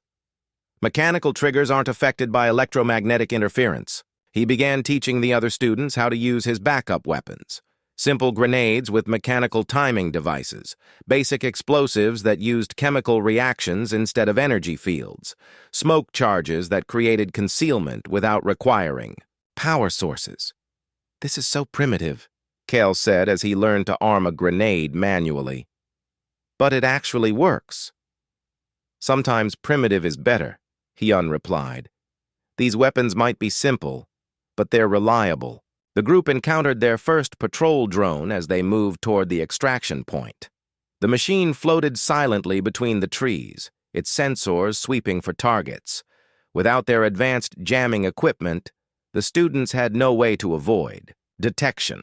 Mechanical triggers aren't affected by electromagnetic interference. He began teaching the other students how to use his backup weapons. Simple grenades with mechanical timing devices, basic explosives that used chemical reactions instead of energy fields, smoke charges that created concealment without requiring power sources. This is so primitive, Kale said as he learned to arm a grenade manually. But it actually works. Sometimes primitive is better, Hyun replied. These weapons might be simple, but they're reliable. The group encountered their first patrol drone as they moved toward the extraction point. The machine floated silently between the trees, its sensors sweeping for targets. Without their advanced jamming equipment, the students had no way to avoid detection.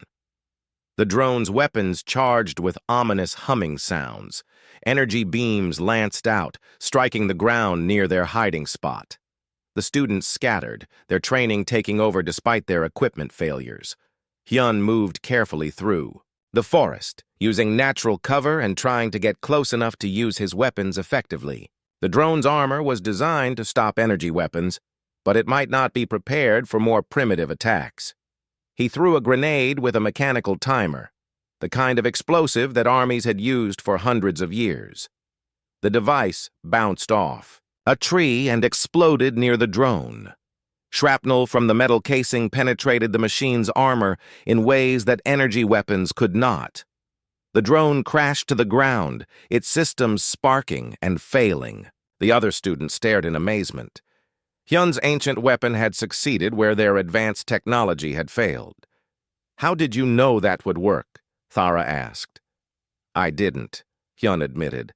The drone's weapons charged with ominous humming sounds. Energy beams lanced out, striking the ground near their hiding spot. The students scattered, their training taking over despite their equipment failures. Hyun moved carefully through the forest, using natural cover and trying to get close enough to use his weapons effectively. The drone's armor was designed to stop energy weapons, but it might not be prepared for more primitive attacks. He threw a grenade with a mechanical timer, the kind of explosive that armies had used for hundreds of years. The device bounced off a tree and exploded near the drone. Shrapnel from the metal casing penetrated the machine's armor in ways that energy weapons could not. The drone crashed to the ground, its systems sparking and failing. The other students stared in amazement. Hyun's ancient weapon had succeeded where their advanced technology had failed. How did you know that would work? Thara asked. I didn't, Hyun admitted.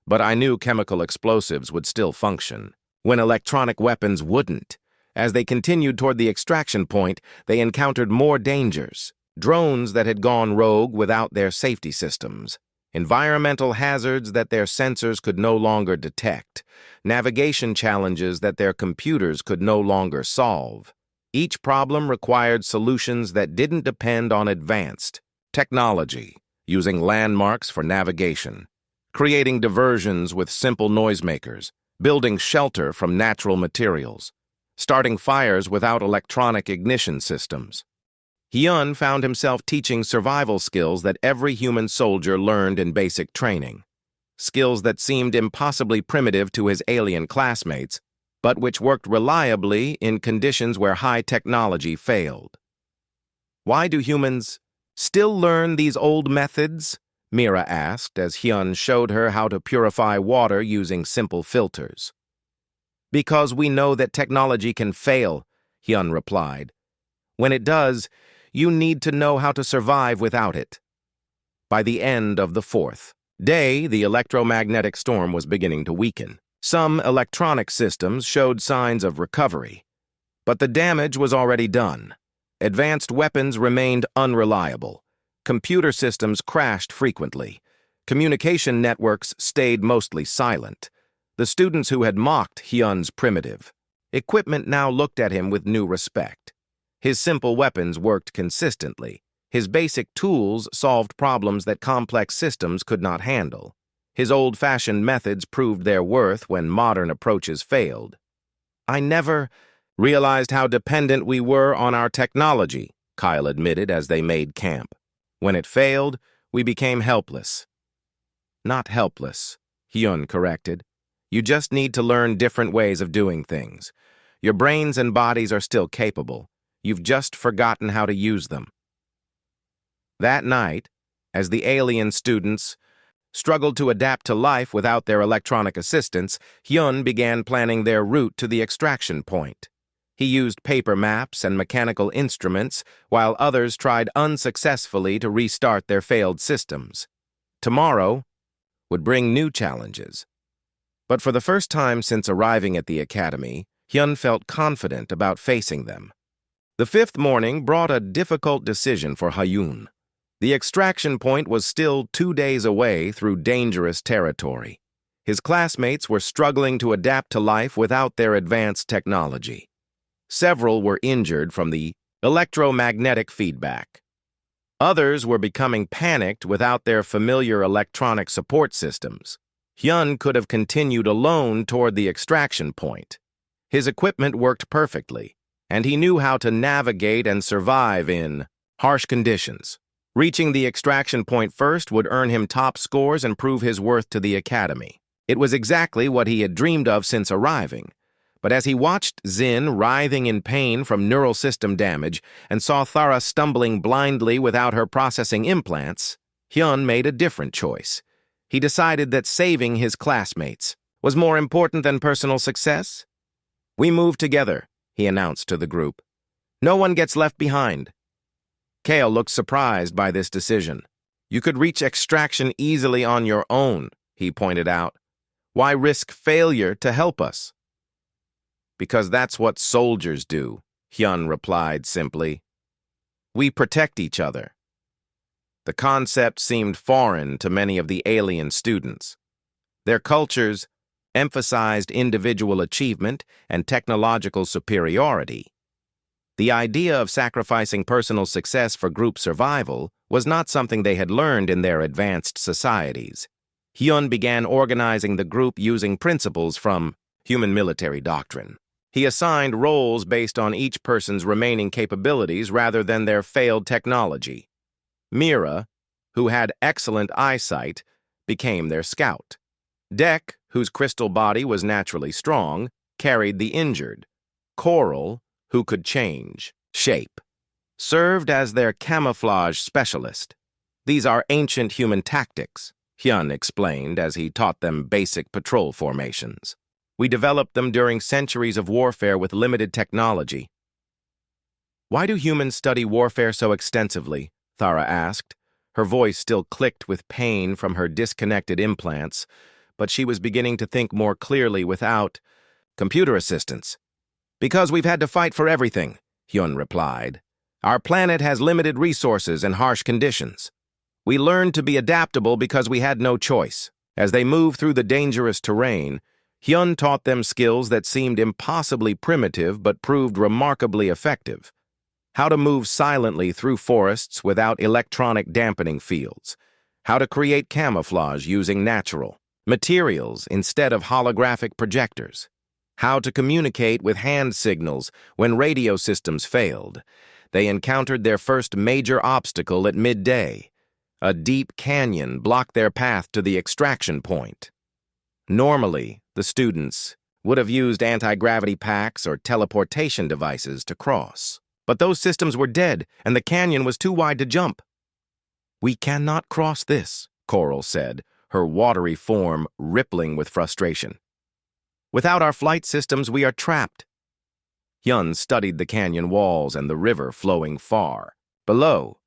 But I knew chemical explosives would still function, when electronic weapons wouldn't. As they continued toward the extraction point, they encountered more dangers, drones that had gone rogue without their safety systems. environmental hazards that their sensors could no longer detect, navigation challenges that their computers could no longer solve. Each problem required solutions that didn't depend on advanced technology, using landmarks for navigation, creating diversions with simple noisemakers, building shelter from natural materials, starting fires without electronic ignition systems. Hyun found himself teaching survival skills that every human soldier learned in basic training, skills that seemed impossibly primitive to his alien classmates, but which worked reliably in conditions where high technology failed. Why do humans still learn these old methods? Mira asked as Hyun showed her how to purify water using simple filters. Because we know that technology can fail, Hyun replied. When it does, you need to know how to survive without it. By the end of the fourth day, the electromagnetic storm was beginning to weaken. Some electronic systems showed signs of recovery, but the damage was already done. Advanced weapons remained unreliable. Computer systems crashed frequently. Communication networks stayed mostly silent. The students who had mocked Hyun's primitive equipment now looked at him with new respect. His simple weapons worked consistently. His basic tools solved problems that complex systems could not handle. His old-fashioned methods proved their worth when modern approaches failed. I never realized how dependent we were on our technology, Kyle admitted as they made camp. When it failed, we became helpless. Not helpless, Hyun corrected. You just need to learn different ways of doing things. Your brains and bodies are still capable. You've just forgotten how to use them. That night, as the alien students struggled to adapt to life without their electronic assistance, Hyun began planning their route to the extraction point. He used paper maps and mechanical instruments, while others tried unsuccessfully to restart their failed systems. Tomorrow would bring new challenges. But for the first time since arriving at the academy, Hyun felt confident about facing them. The fifth morning brought a difficult decision for Hyun. The extraction point was still 2 days away through dangerous territory. His classmates were struggling to adapt to life without their advanced technology. Several were injured from the electromagnetic feedback. Others were becoming panicked without their familiar electronic support systems. Hyun could have continued alone toward the extraction point. His equipment worked perfectly, and he knew how to navigate and survive in harsh conditions. Reaching the extraction point first would earn him top scores and prove his worth to the academy. It was exactly what he had dreamed of since arriving. But as he watched Zin writhing in pain from neural system damage and saw Thara stumbling blindly without her processing implants, Hyun made a different choice. He decided that saving his classmates was more important than personal success. We move together, he announced to the group. No one gets left behind. Kale looked surprised by this decision. You could reach extraction easily on your own, he pointed out. Why risk failure to help us? Because that's what soldiers do, Hyun replied simply. We protect each other. The concept seemed foreign to many of the alien students. Their cultures emphasized individual achievement and technological superiority. The idea of sacrificing personal success for group survival was not something they had learned in their advanced societies. Hyun began organizing the group using principles from human military doctrine. He assigned roles based on each person's remaining capabilities rather than their failed technology. Mira, who had excellent eyesight, became their scout. Dek, whose crystal body was naturally strong, carried the injured. Coral, who could change shape, served as their camouflage specialist. These are ancient human tactics, Hyun explained as he taught them basic patrol formations. We developed them during centuries of warfare with limited technology. Why do humans study warfare so extensively? Thara asked. Her voice still clicked with pain from her disconnected implants, but she was beginning to think more clearly without computer assistance. Because we've had to fight for everything, Hyun replied. Our planet has limited resources and harsh conditions. We learned to be adaptable because we had no choice. As they moved through the dangerous terrain, Hyun taught them skills that seemed impossibly primitive but proved remarkably effective. How to move silently through forests without electronic dampening fields. How to create camouflage using natural materials instead of holographic projectors. How to communicate with hand signals when radio systems failed. They encountered their first major obstacle at midday. A deep canyon blocked their path to the extraction point. Normally, the students would have used anti-gravity packs or teleportation devices to cross. But those systems were dead, and the canyon was too wide to jump. "We cannot cross this," Coral said, her watery form rippling with frustration. "Without our flight systems, we are trapped." Hyun studied the canyon walls and the river flowing far below.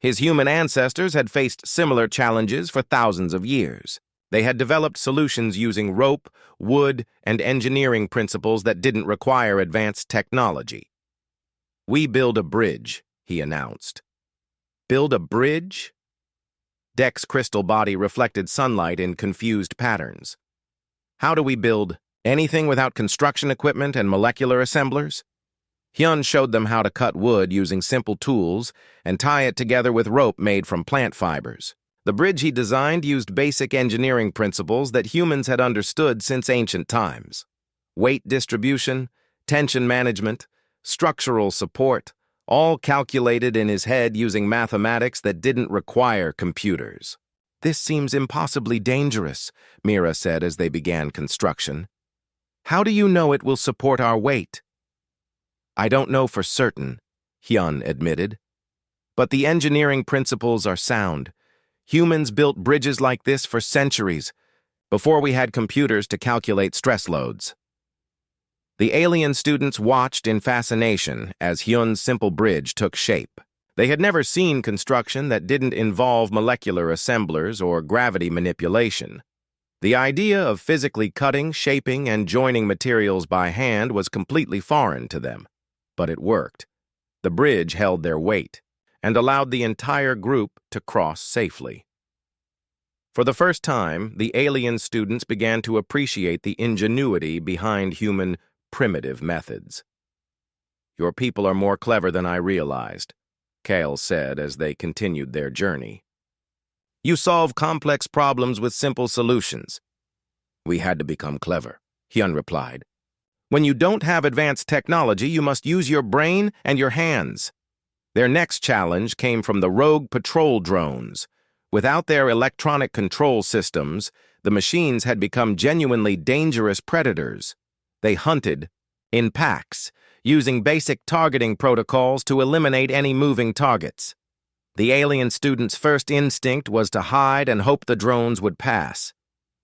His human ancestors had faced similar challenges for thousands of years. They had developed solutions using rope, wood, and engineering principles that didn't require advanced technology. "We build a bridge," he announced. "Build a bridge?" Dek's crystal body reflected sunlight in confused patterns. "How do we build anything without construction equipment and molecular assemblers?" Hyun showed them how to cut wood using simple tools and tie it together with rope made from plant fibers. The bridge he designed used basic engineering principles that humans had understood since ancient times. Weight distribution, tension management, structural support, all calculated in his head using mathematics that didn't require computers. "This seems impossibly dangerous," Mira said as they began construction. "How do you know it will support our weight?" "I don't know for certain," Hyun admitted. "But the engineering principles are sound. Humans built bridges like this for centuries, before we had computers to calculate stress loads." The alien students watched in fascination as Hyun's simple bridge took shape. They had never seen construction that didn't involve molecular assemblers or gravity manipulation. The idea of physically cutting, shaping, and joining materials by hand was completely foreign to them. But it worked. The bridge held their weight and allowed the entire group to cross safely. For the first time, the alien students began to appreciate the ingenuity behind human primitive methods. "Your people are more clever than I realized," Kale said as they continued their journey. "You solve complex problems with simple solutions." "We had to become clever," Hyun replied. "When you don't have advanced technology, you must use your brain and your hands." Their next challenge came from the rogue patrol drones. Without their electronic control systems, the machines had become genuinely dangerous predators. They hunted in packs, using basic targeting protocols to eliminate any moving targets. The alien students' first instinct was to hide and hope the drones would pass.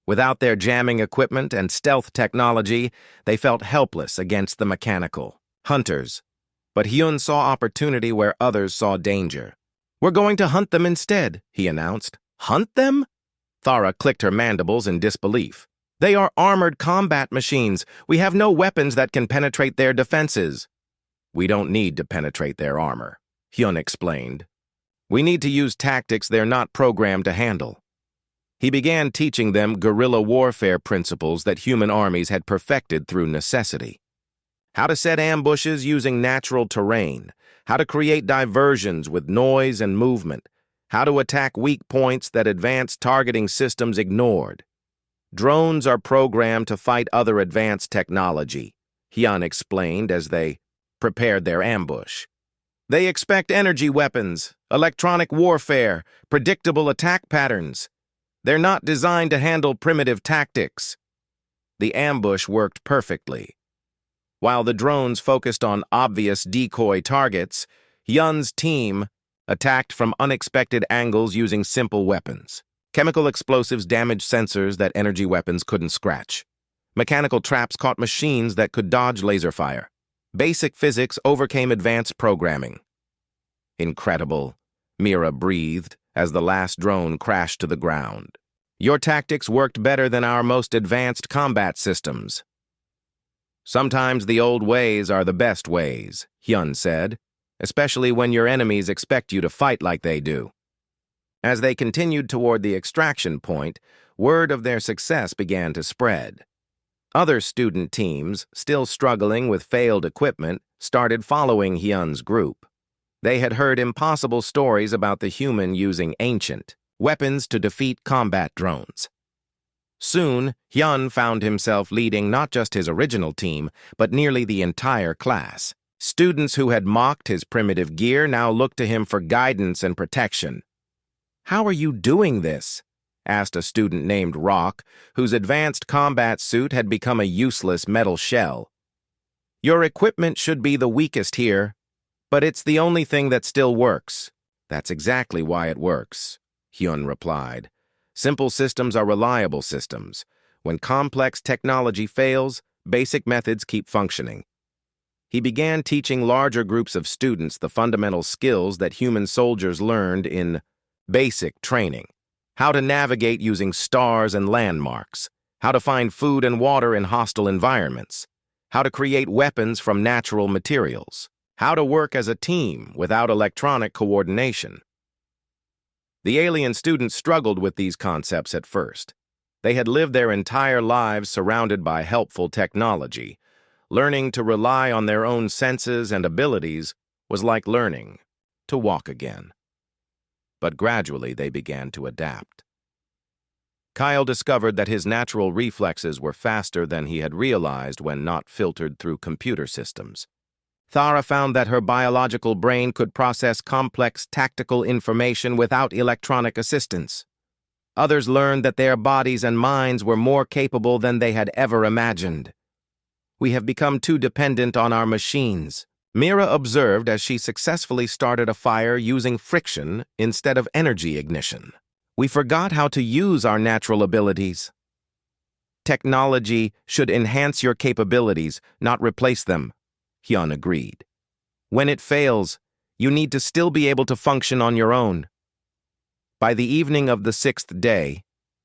Without their jamming equipment and stealth technology, they felt helpless against the mechanical hunters. But Hyun saw opportunity where others saw danger. "We're going to hunt them instead," he announced. "Hunt them?" Thara clicked her mandibles in disbelief. "They are armored combat machines. We have no weapons that can penetrate their defenses." "We don't need to penetrate their armor," Hyun explained. "We need to use tactics they're not programmed to handle." He began teaching them guerrilla warfare principles that human armies had perfected through necessity. How to set ambushes using natural terrain, how to create diversions with noise and movement, how to attack weak points that advanced targeting systems ignored. "Drones are programmed to fight other advanced technology," Hyun explained as they prepared their ambush. "They expect energy weapons, electronic warfare, predictable attack patterns. They're not designed to handle primitive tactics." The ambush worked perfectly. While the drones focused on obvious decoy targets, Hyun's team attacked from unexpected angles using simple weapons. Chemical explosives damaged sensors that energy weapons couldn't scratch. Mechanical traps caught machines that could dodge laser fire. Basic physics overcame advanced programming. "Incredible," Mira breathed as the last drone crashed to the ground. "Your tactics worked better than our most advanced combat systems." "Sometimes the old ways are the best ways," Hyun said, "especially when your enemies expect you to fight like they do." As they continued toward the extraction point, word of their success began to spread. Other student teams, still struggling with failed equipment, started following Hyun's group. They had heard impossible stories about the human using ancient weapons to defeat combat drones. Soon, Hyun found himself leading not just his original team, but nearly the entire class. Students who had mocked his primitive gear now looked to him for guidance and protection. "How are you doing this?" asked a student named Rock, whose advanced combat suit had become a useless metal shell. "Your equipment should be the weakest here, but it's the only thing that still works." "That's exactly why it works," Hyun replied. "Simple systems are reliable systems. When complex technology fails, basic methods keep functioning." He began teaching larger groups of students the fundamental skills that human soldiers learned in basic training. How to navigate using stars and landmarks, how to find food and water in hostile environments, how to create weapons from natural materials, how to work as a team without electronic coordination. The alien students struggled with these concepts at first. They had lived their entire lives surrounded by helpful technology. Learning to rely on their own senses and abilities was like learning to walk again. But gradually they began to adapt. Kyle discovered that his natural reflexes were faster than he had realized when not filtered through computer systems. Thara found that her biological brain could process complex tactical information without electronic assistance. Others learned that their bodies and minds were more capable than they had ever imagined. "We have become too dependent on our machines," Mira observed as she successfully started a fire using friction instead of energy ignition. "We forgot how to use our natural abilities." "Technology should enhance your capabilities, not replace them," Hyun agreed. "When it fails, you need to still be able to function on your own." By the evening of the 6th day,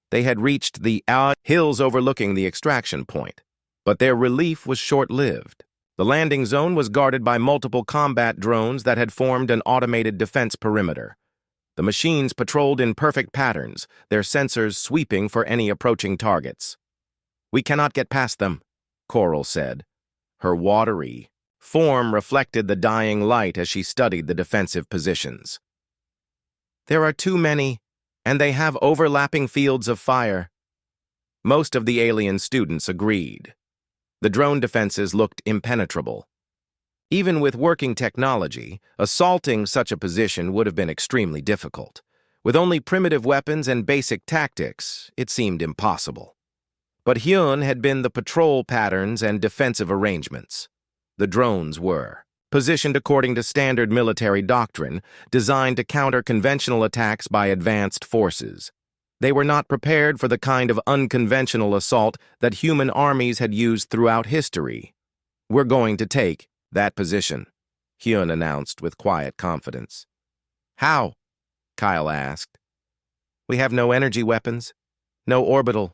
they had reached the hills overlooking the extraction point, but their relief was short-lived. The landing zone was guarded by multiple combat drones that had formed an automated defense perimeter. The machines patrolled in perfect patterns, their sensors sweeping for any approaching targets. "We cannot get past them," Coral said. Her watery form reflected the dying light as she studied the defensive positions. "There are too many, and they have overlapping fields of fire." Most of the alien students agreed. The drone defenses looked impenetrable. Even with working technology, assaulting such a position would have been extremely difficult. With only primitive weapons and basic tactics, it seemed impossible. But Hyun had been the patrol patterns and defensive arrangements. The drones were positioned according to standard military doctrine, designed to counter conventional attacks by advanced forces. They were not prepared for the kind of unconventional assault that human armies had used throughout history. "We're going to take that position," Hyun announced with quiet confidence. "How?" Kyle asked. "We have no energy weapons, no orbital."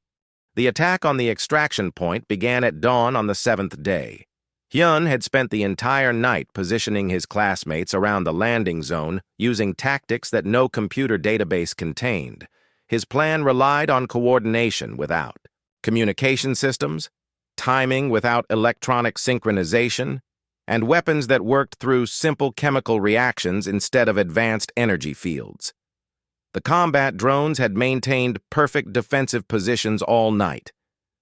The attack on the extraction point began at dawn on the 7th day. Hyun had spent the entire night positioning his classmates around the landing zone using tactics that no computer database contained. His plan relied on coordination without communication systems, timing without electronic synchronization, and weapons that worked through simple chemical reactions instead of advanced energy fields. The combat drones had maintained perfect defensive positions all night.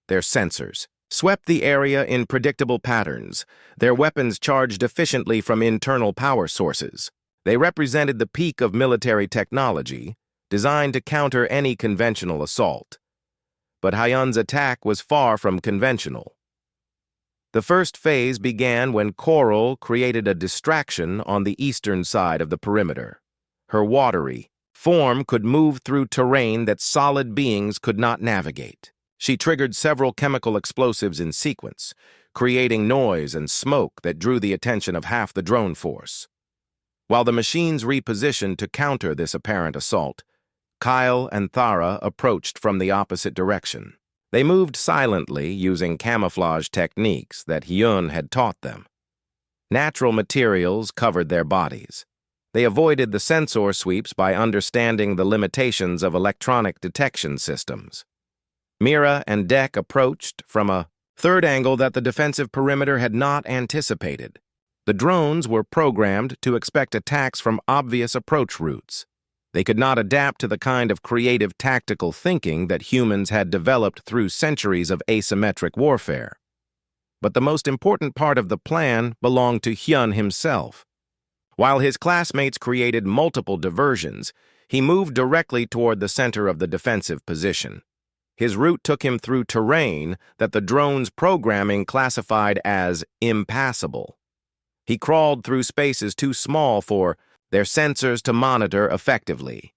Their sensors swept the area in predictable patterns, their weapons charged efficiently from internal power sources. They represented the peak of military technology, designed to counter any conventional assault. But Hyun's attack was far from conventional. The first phase began when Coral created a distraction on the eastern side of the perimeter. Her watery form could move through terrain that solid beings could not navigate. She triggered several chemical explosives in sequence, creating noise and smoke that drew the attention of half the drone force. While the machines repositioned to counter this apparent assault, Kyle and Thara approached from the opposite direction. They moved silently using camouflage techniques that Hyun had taught them. Natural materials covered their bodies. They avoided the sensor sweeps by understanding the limitations of electronic detection systems. Mira and Deck approached from a third angle that the defensive perimeter had not anticipated. The drones were programmed to expect attacks from obvious approach routes. They could not adapt to the kind of creative tactical thinking that humans had developed through centuries of asymmetric warfare. But the most important part of the plan belonged to Hyun himself. While his classmates created multiple diversions, he moved directly toward the center of the defensive position. His route took him through terrain that the drone's programming classified as impassable. He crawled through spaces too small for their sensors to monitor effectively.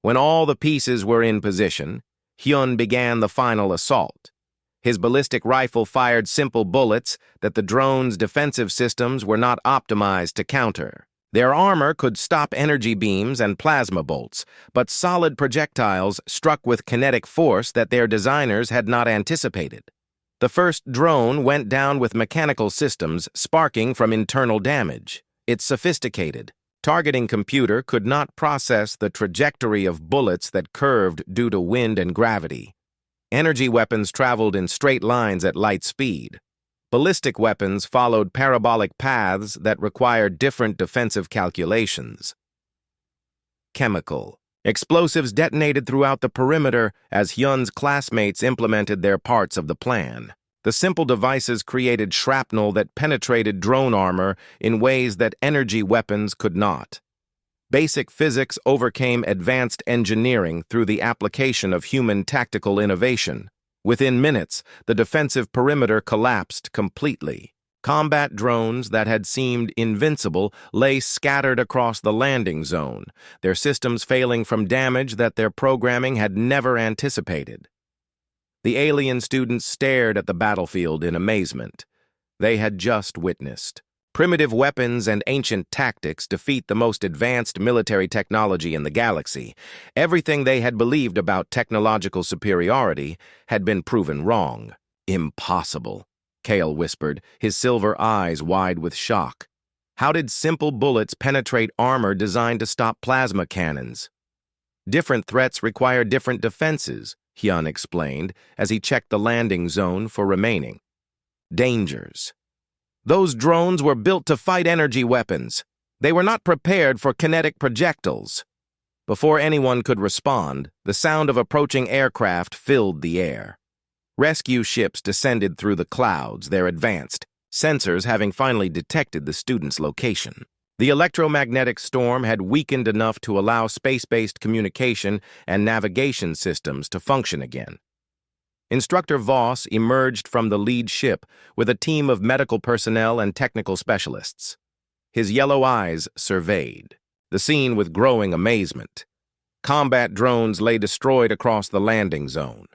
When all the pieces were in position, Hyun began the final assault. His ballistic rifle fired simple bullets that the drone's defensive systems were not optimized to counter. Their armor could stop energy beams and plasma bolts, but solid projectiles struck with kinetic force that their designers had not anticipated. The first drone went down with mechanical systems sparking from internal damage. Its sophisticated, targeting computer could not process the trajectory of bullets that curved due to wind and gravity. Energy weapons traveled in straight lines at light speed. Ballistic weapons followed parabolic paths that required different defensive calculations. Chemical. Explosives detonated throughout the perimeter as Hyun's classmates implemented their parts of the plan. The simple devices created shrapnel that penetrated drone armor in ways that energy weapons could not. Basic physics overcame advanced engineering through the application of human tactical innovation. Within minutes, the defensive perimeter collapsed completely. Combat drones that had seemed invincible lay scattered across the landing zone, their systems failing from damage that their programming had never anticipated. The alien students stared at the battlefield in amazement. They had just witnessed primitive weapons and ancient tactics defeat the most advanced military technology in the galaxy. Everything they had believed about technological superiority had been proven wrong. Impossible, Kale whispered, his silver eyes wide with shock. How did simple bullets penetrate armor designed to stop plasma cannons? Different threats require different defenses, Hyun explained as he checked the landing zone for remaining dangers. Those drones were built to fight energy weapons. They were not prepared for kinetic projectiles. Before anyone could respond, the sound of approaching aircraft filled the air. Rescue ships descended through the clouds, their advanced sensors having finally detected the students' location. The electromagnetic storm had weakened enough to allow space-based communication and navigation systems to function again. Instructor Voss emerged from the lead ship with a team of medical personnel and technical specialists. His yellow eyes surveyed the scene with growing amazement. Combat drones lay destroyed across the landing zone.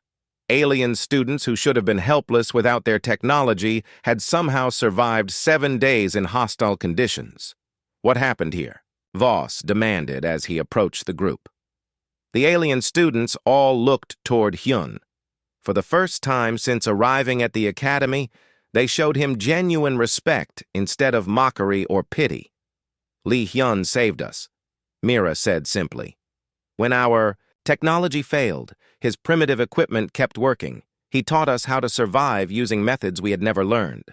Alien students who should have been helpless without their technology had somehow survived 7 days in hostile conditions. What happened here? Voss demanded as he approached the group. The alien students all looked toward Hyun. For the first time since arriving at the academy, they showed him genuine respect instead of mockery or pity. Lee Hyun saved us, Mira said simply. When our technology failed, his primitive equipment kept working. He taught us how to survive using methods we had never learned.